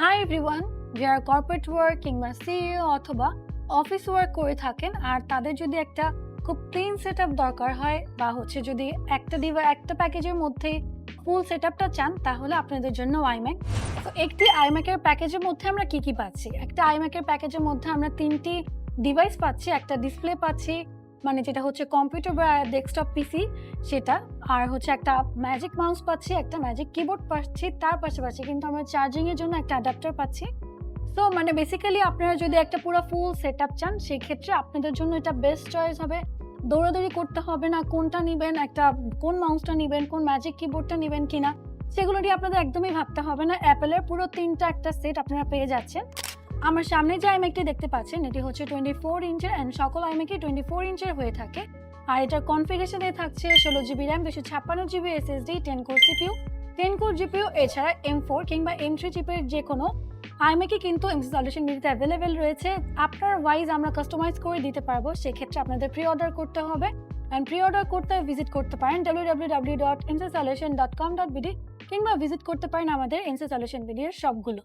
Hi everyone, যারা corporate work কিংবা CEO অথবা অফিস ওয়ার্ক করে থাকেন আর তাদের যদি একটা খুব ক্লিন সেটআপ দরকার হয় বা যদি একটা প্যাকেজের মধ্যে ফুল সেটআপটা চান, তাহলে আপনাদের জন্য আইম্যাক। তো একটি আইম্যাকের প্যাকেজের মধ্যে আমরা কি কি পাচ্ছি? একটা আইম্যাকের প্যাকেজের মধ্যে আমরা 3টি ডিভাইস পাচ্ছি, একটা ডিসপ্লে পাচ্ছি, মানে যেটা হচ্ছে কম্পিউটার বা ডেস্কটপ পিসি সেটা, আর একটা ম্যাজিক মাউস পাচ্ছি, একটা ম্যাজিক কিবোর্ড পাচ্ছি, তার পাশাপাশি কিন্তু আমরা চার্জিং এর জন্য একটা অ্যাডাপ্টার পাচ্ছি। সো মানে বেসিক্যালি আপনারা যদি একটা পুরো ফুল সেটআপ চান, সেই ক্ষেত্রে আপনাদের জন্য এটা বেস্ট চয়েস হবে। দৌড়াদৌড়ি করতে হবে না কোনটা নেবেন, কোন মাউসটা নেবেন, কোন ম্যাজিক কিবোর্ডটা নেবেন কিনা, সেগুলো নিয়ে আপনাদের একদমই ভাবতে হবে না। অ্যাপেলের পুরো 3টা একটা সেট আপনারা পেয়ে যাচ্ছেন। আমার সামনে যে আইম্যাকটি দেখতে পাচ্ছেন, এটি হচ্ছে 24 ইঞ্চের, অ্যান্ড সকল আইম্যাকই 24 ইঞ্চের হয়ে থাকে। আর এটার কনফিগারেশনে থাকছে 16GB RAM, 256GB SSD, 10 core CPU, 10 core GPU. এছাড়া M4 কিংবা M3 চিপের যে কোনো আইম্যাকই কিন্তু এমসি সলিউশন বিডিতে অ্যাভেলেবেল রয়েছে। আপনার ওয়াইজ আমরা কাস্টমাইজ করে দিতে পারবো, সেক্ষেত্রে আপনাদের প্রি অর্ডার করতে হবে। অ্যান্ড প্রি অর্ডার করতে ভিজিট করতে পারেন www.mcsolution.com.bd কিংবা ভিজিট করতে পারেন আমাদের এমসি সলিউশন বিডি এর শপগুলো।